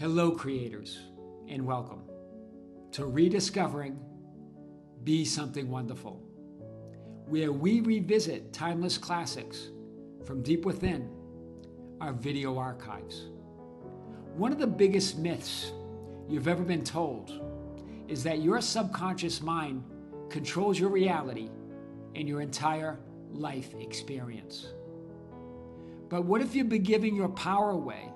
Hello, creators, and welcome to Rediscovering Be Something Wonderful, where we revisit timeless classics from deep within our video archives. One of the biggest myths you've ever been told is that your subconscious mind controls your reality and your entire life experience. But what if you've been giving your power away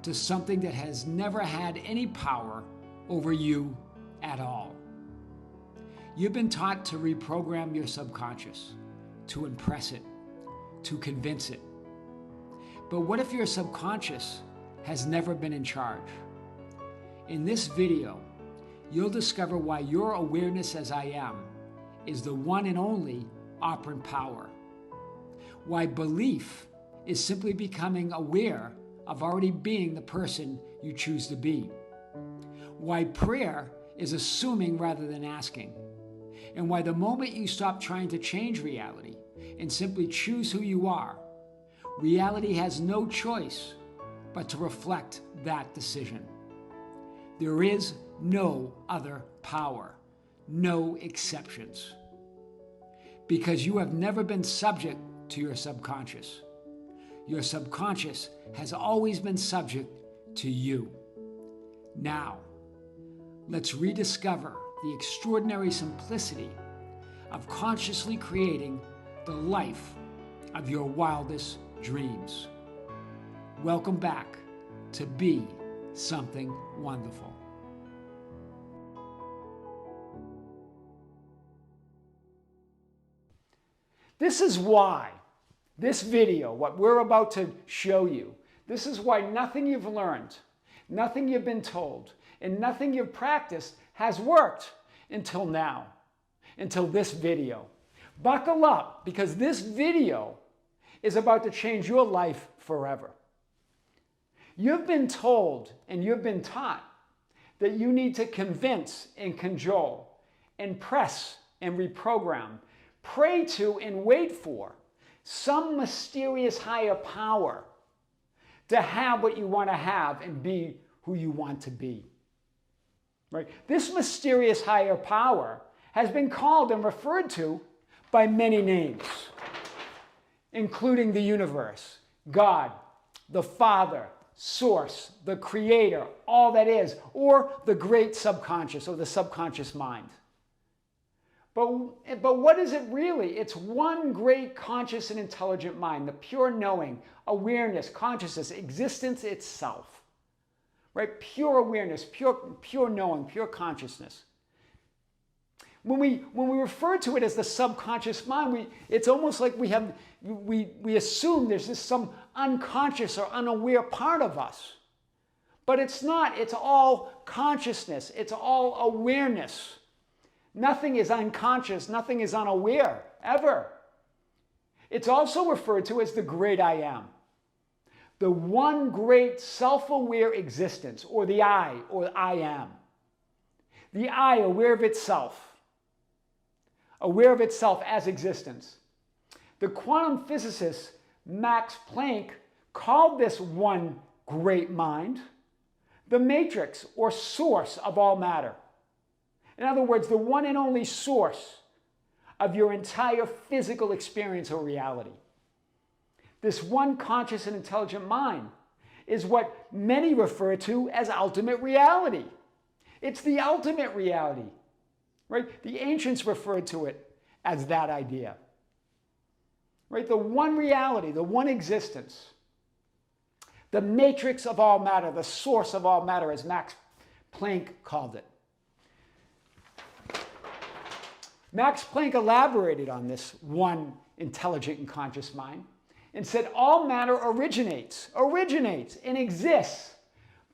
to something that has never had any power over you at all? You've been taught to reprogram your subconscious, to impress it, to convince it. But what if your subconscious has never been in charge? In this video, you'll discover why your awareness as I am is the one and only operant power. Why belief is simply becoming aware of already being the person you choose to be. Why prayer is assuming rather than asking. And why the moment you stop trying to change reality and simply choose who you are, reality has no choice but to reflect that decision. There is no other power, no exceptions. Because you have never been subject to your subconscious. Your subconscious has always been subject to you. Now, let's rediscover the extraordinary simplicity of consciously creating the life of your wildest dreams. Welcome back to Be Something Wonderful. This is why this video, what we're about to show you, this is why nothing you've learned, nothing you've been told, and nothing you've practiced has worked until now, until this video. Buckle up, because this video is about to change your life forever. You've been told and you've been taught that you need to convince and cajole, impress and reprogram, pray to and wait for some mysterious higher power to have what you want to have and be who you want to be. Right? This mysterious higher power has been called and referred to by many names, including the universe, God, the Father, Source, the Creator, all that is, or the great subconscious or the subconscious mind. But what is it really? It's one great conscious and intelligent mind, the pure knowing, awareness, consciousness, existence itself. Right? Pure awareness, pure knowing, pure consciousness. When we refer to it as the subconscious mind, it's almost like we assume there's this some unconscious or unaware part of us. But it's not. It's all consciousness. It's all awareness. Nothing is unconscious, nothing is unaware, ever. It's also referred to as the great I am. The one great self-aware existence, or the I, or I am. The I, aware of itself as existence. The quantum physicist Max Planck called this one great mind the matrix, or source of all matter. In other words, the one and only source of your entire physical experience or reality. This one conscious and intelligent mind is what many refer to as ultimate reality. It's the ultimate reality, right? The ancients referred to it as that idea, right? The one reality, the one existence, the matrix of all matter, the source of all matter, as Max Planck called it. Max Planck elaborated on this one intelligent and conscious mind and said all matter originates and exists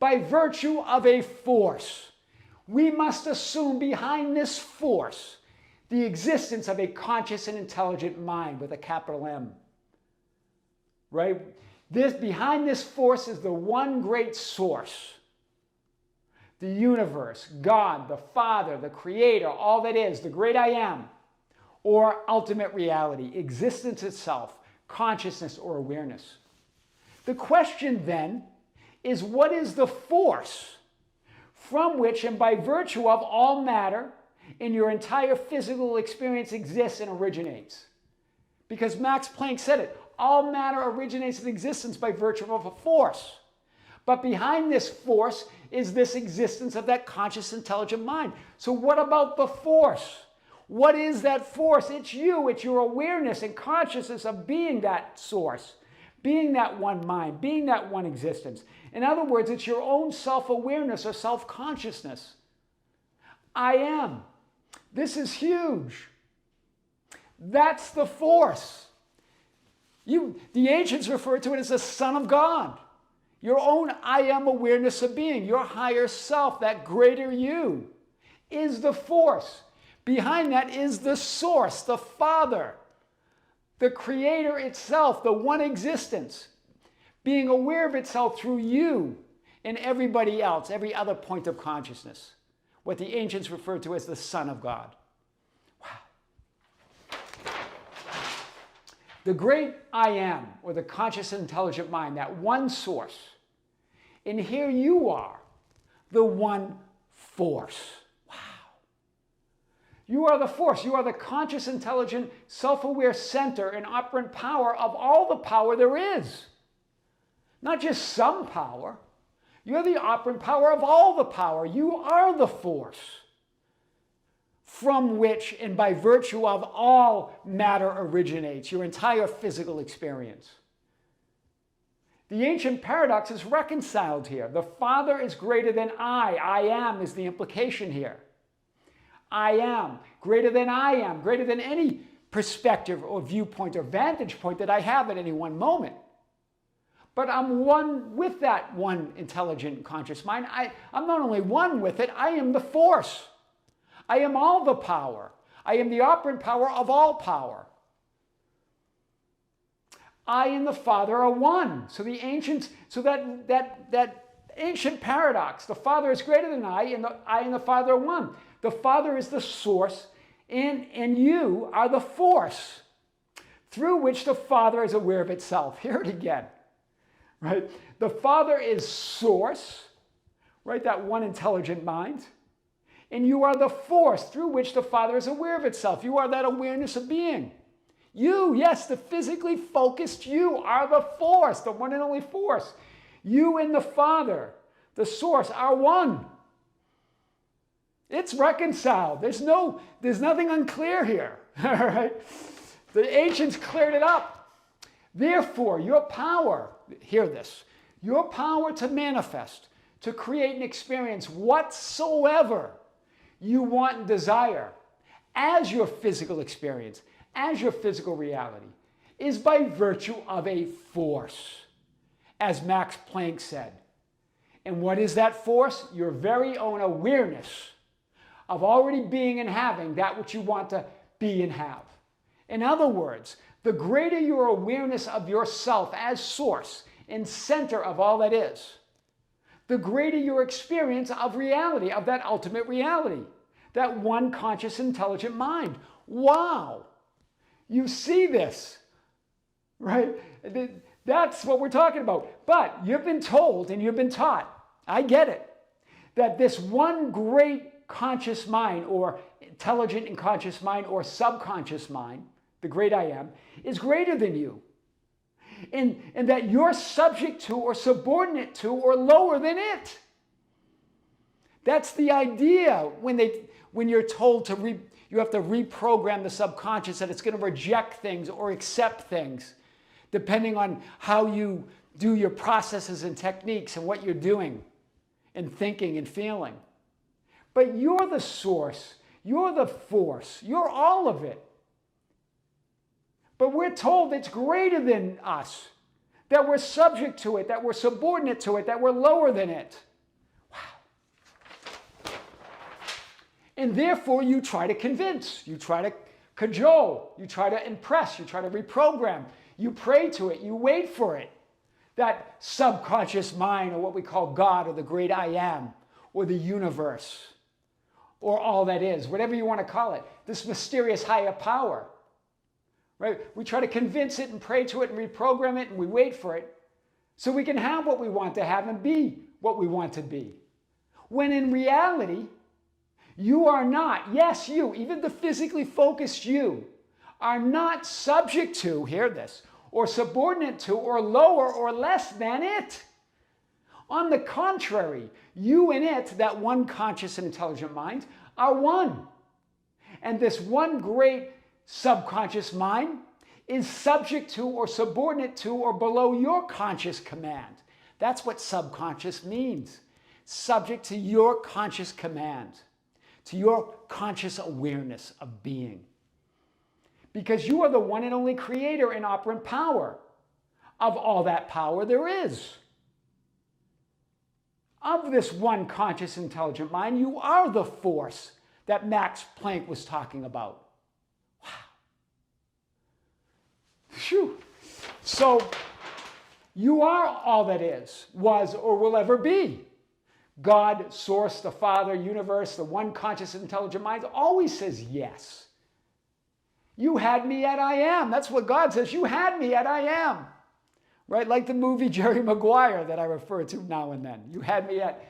by virtue of a force. We must assume behind this force the existence of a conscious and intelligent mind with a capital M. Right? Behind this force is the one great source. The universe, God, the Father, the Creator, all that is, the great I am, or ultimate reality, existence itself, consciousness or awareness. The question then is, what is the force from which and by virtue of all matter in your entire physical experience exists and originates. Because Max Planck said it, all matter originates in existence by virtue of a force. But behind this force is this existence of that conscious, intelligent mind. So what about the force? What is that force? It's you. It's your awareness and consciousness of being that source, being that one mind, being that one existence. In other words, it's your own self-awareness or self-consciousness. I am. This is huge. That's the force. The ancients refer to it as the Son of God. Your own I am awareness of being, your higher self, that greater you, is the force. Behind that is the source, the Father, the Creator itself, the one existence, being aware of itself through you and everybody else, every other point of consciousness. What the ancients referred to as the Son of God. Wow. The great I am, or the conscious intelligent mind, that one source. And here you are, the one force. Wow. You are the force. You are the conscious, intelligent, self-aware center and operant power of all the power there is. Not just some power. You're the operant power of all the power. You are the force from which and by virtue of all matter originates, your entire physical experience. The ancient paradox is reconciled here. The Father is greater than I am is the implication here. I am greater than I am, greater than any perspective or viewpoint or vantage point that I have at any one moment. But I'm one with that one intelligent conscious mind. I'm not only one with it, I am the force. I am all the power. I am the operant power of all power. I and the Father are one. So the ancients, that ancient paradox, the Father is greater than I and the Father are one. The Father is the source, and you are the force through which the Father is aware of itself. Hear it again. Right? The Father is source, right? That one intelligent mind. And you are the force through which the Father is aware of itself. You are that awareness of being. You, yes, the physically focused you are the force, the one and only force. You and the Father, the source, are one. It's reconciled. There's nothing unclear here. All right? The ancients cleared it up. Therefore, your power, hear this, your power to manifest, to create an experience whatsoever you want and desire as your physical experience, as your physical reality, is by virtue of a force, as Max Planck said. And what is that force? Your very own awareness of already being and having that which you want to be and have. In other words, the greater your awareness of yourself as source and center of all that is, the greater your experience of reality, of that ultimate reality, that one conscious, intelligent mind. Wow! You see this, right? That's what we're talking about. But you've been told and you've been taught, I get it, that this one great conscious mind, or intelligent and conscious mind, or subconscious mind, the great I am, is greater than you. And that you're subject to or subordinate to or lower than it. That's the idea when you're told you have to reprogram the subconscious, that it's going to reject things or accept things, depending on how you do your processes and techniques and what you're doing and thinking and feeling. But you're the source, you're the force, you're all of it. But we're told it's greater than us, that we're subject to it, that we're subordinate to it, that we're lower than it. Wow. And therefore you try to convince, you try to cajole, you try to impress, you try to reprogram, you pray to it, you wait for it. That subconscious mind, or what we call God, or the great I am, or the universe, or all that is, whatever you want to call it, this mysterious higher power. Right? We try to convince it and pray to it and reprogram it, and we wait for it so we can have what we want to have and be what we want to be. When in reality, you are not, yes, you, even the physically focused you, are not subject to, hear this, or subordinate to, or lower or less than it. On the contrary, you and it, that one conscious and intelligent mind, are one. And this one great subconscious mind is subject to or subordinate to or below your conscious command. That's what subconscious means. Subject to your conscious command, to your conscious awareness of being. Because you are the one and only creator and operant power of all that power there is. Of this one conscious intelligent mind, you are the force that Max Planck was talking about. Wow. Phew. So, you are all that is, was, or will ever be. God, Source, the Father, Universe, the one conscious intelligent mind always says yes. You had me at I am. That's what God says. You had me at I am. Right? Like the movie Jerry Maguire that I refer to now and then. You had me at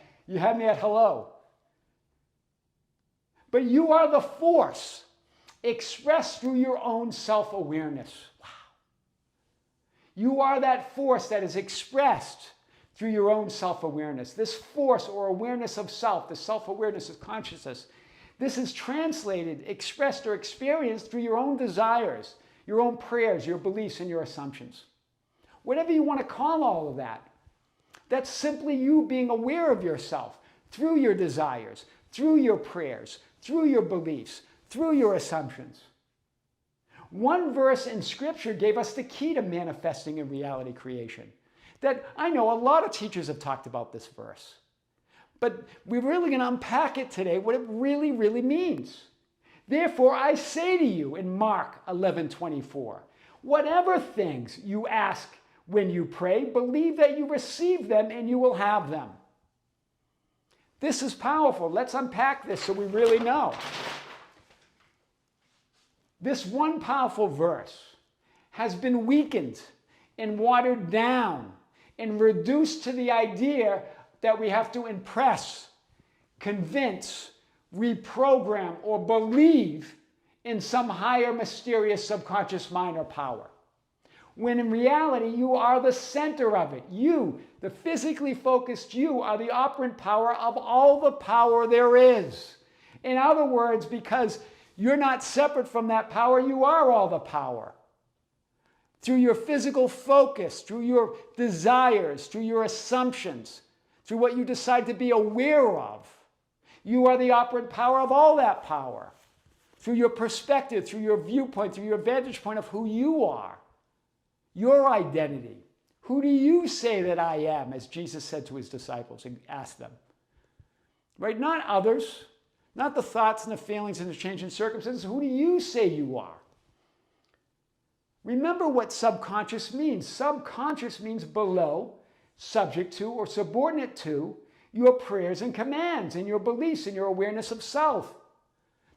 hello. But you are the force expressed through your own self-awareness. Wow. You are that force that is expressed through your own self-awareness. This force or awareness of self, the self-awareness of consciousness, this is translated, expressed, or experienced through your own desires, your own prayers, your beliefs, and your assumptions. Whatever you want to call all of that, that's simply you being aware of yourself through your desires, through your prayers, through your beliefs, through your assumptions. One verse in Scripture gave us the key to manifesting in reality creation. That I know a lot of teachers have talked about this verse. But we're really going to unpack it today, what it really, really means. Therefore, I say to you in Mark 11:24, whatever things you ask when you pray, believe that you receive them and you will have them. This is powerful. Let's unpack this so we really know. This one powerful verse has been weakened and watered down and reduced to the idea that we have to impress, convince, reprogram, or believe in some higher mysterious subconscious mind or power. When in reality, you are the center of it. You, the physically focused you, are the operant power of all the power there is. In other words, because you're not separate from that power, you are all the power. Through your physical focus, through your desires, through your assumptions, through what you decide to be aware of, you are the operant power of all that power. Through your perspective, through your viewpoint, through your vantage point of who you are, your identity. Who do you say that I am, as Jesus said to his disciples and asked them? Right? Not others, not the thoughts and the feelings and the changing circumstances. Who do you say you are? Remember what subconscious means. Subconscious means below, subject to, or subordinate to your prayers and commands and your beliefs and your awareness of self.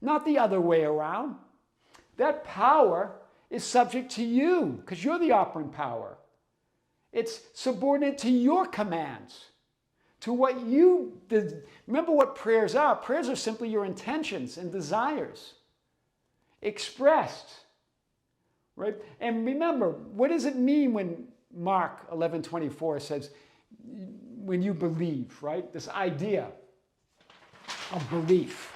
Not the other way around. That power is subject to you because you're the operant power. It's subordinate to your commands, to what you did. Remember what prayers are. Prayers are simply your intentions and desires expressed. Right? And remember, what does it mean when Mark 11:24 says, when you believe, right? This idea of belief,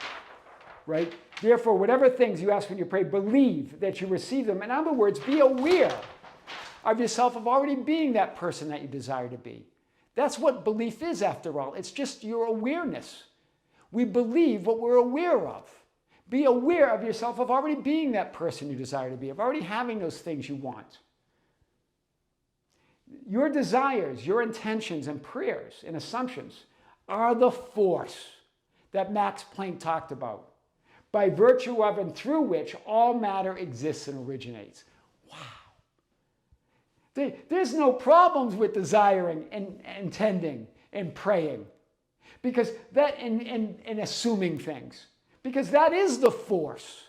right? Therefore, whatever things you ask when you pray, believe that you receive them. In other words, be aware of yourself of already being that person that you desire to be. That's what belief is, after all. It's just your awareness. We believe what we're aware of. Be aware of yourself of already being that person you desire to be, of already having those things you want. Your desires, your intentions and prayers and assumptions are the force that Max Planck talked about, by virtue of and through which all matter exists and originates. Wow. There's no problems with desiring and intending and praying, because that and assuming things, because that is the force.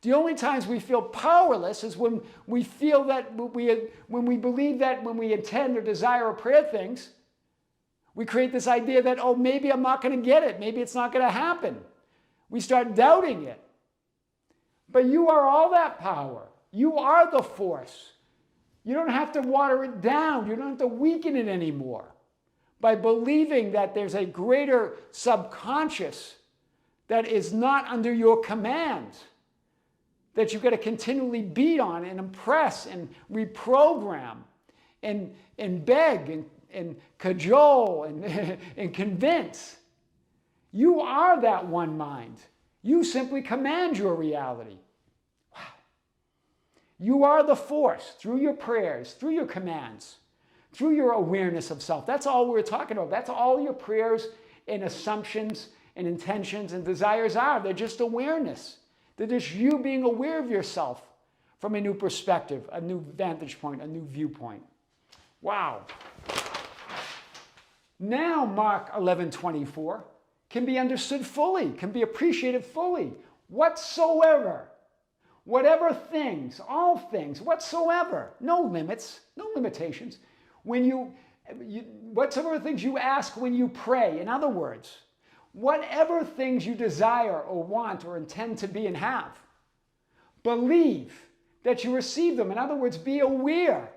The only times we feel powerless is when we feel that when we believe that when we intend or desire or pray things, We create this idea that, oh, maybe I'm not going to get it. Maybe it's not going to happen. We start doubting it. But you are all that power. You are the force. You don't have to water it down. You don't have to weaken it anymore by believing that there's a greater subconscious that is not under your command, that you've got to continually beat on and impress and reprogram and beg and cajole and convince. You are that one mind. You simply command your reality. Wow. You are the force through your prayers, through your commands, through your awareness of self. That's all we're talking about. That's all your prayers and assumptions and intentions and desires are. They're just awareness. They're just you being aware of yourself from a new perspective, a new vantage point, a new viewpoint. Wow. Now Mark 11:24 can be understood fully, can be appreciated fully. Whatsoever, whatever things, all things, whatsoever, no limits, no limitations. When whatsoever things you ask when you pray, in other words, whatever things you desire or want or intend to be and have, believe that you receive them. In other words, be aware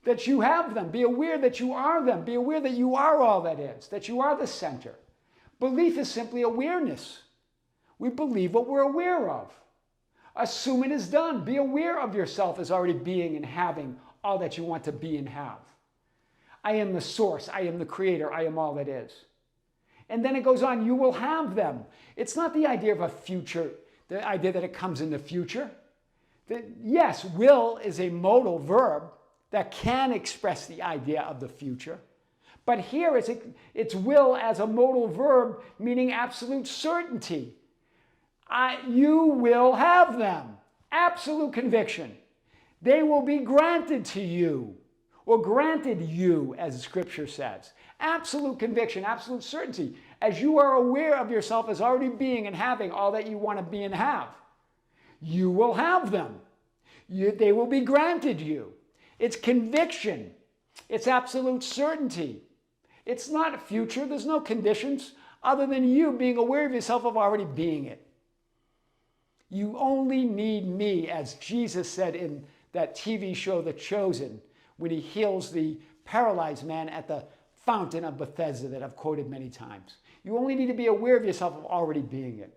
that you have them. Be aware that you are them. Be aware that you are all that is, that you are the center. Belief is simply awareness. We believe what we're aware of. Assume it is done. Be aware of yourself as already being and having all that you want to be and have. I am the source. I am the creator. I am all that is. And then it goes on, you will have them. It's not the idea of a future, the idea that it comes in the future. Yes, will is a modal verb that can express the idea of the future. But here it's will as a modal verb, meaning absolute certainty. You will have them. Absolute conviction. They will be granted to you, or granted you, as Scripture says. Absolute conviction, absolute certainty. As you are aware of yourself as already being and having all that you want to be and have, you will have them. They will be granted you. It's conviction. It's absolute certainty. It's not future. There's no conditions other than you being aware of yourself of already being it. You only need me, as Jesus said in that TV show, The Chosen, when he heals the paralyzed man at the fountain of Bethesda that I've quoted many times. You only need to be aware of yourself of already being it.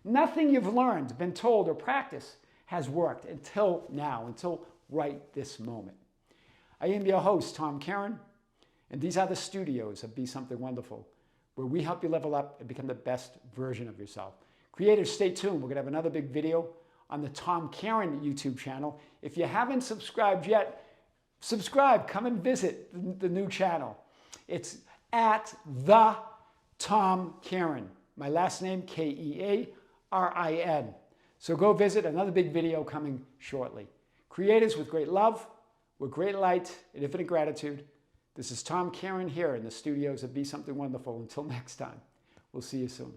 Nothing you've learned, been told, or practiced has worked until now, until right this moment. I am your host, Tom Kearin, and these are the studios of Be Something Wonderful, where we help you level up and become the best version of yourself. Creators, stay tuned. We're going to have another big video on the Tom Kearin YouTube channel. If you haven't subscribed yet, subscribe. Come and visit the new channel. It's at the Tom Kearin. My last name, Kearin. So go visit. Another big video coming shortly. Creators, with great love, with great light and infinite gratitude, this is Tom Kearin here in the studios of Be Something Wonderful. Until next time, we'll see you soon.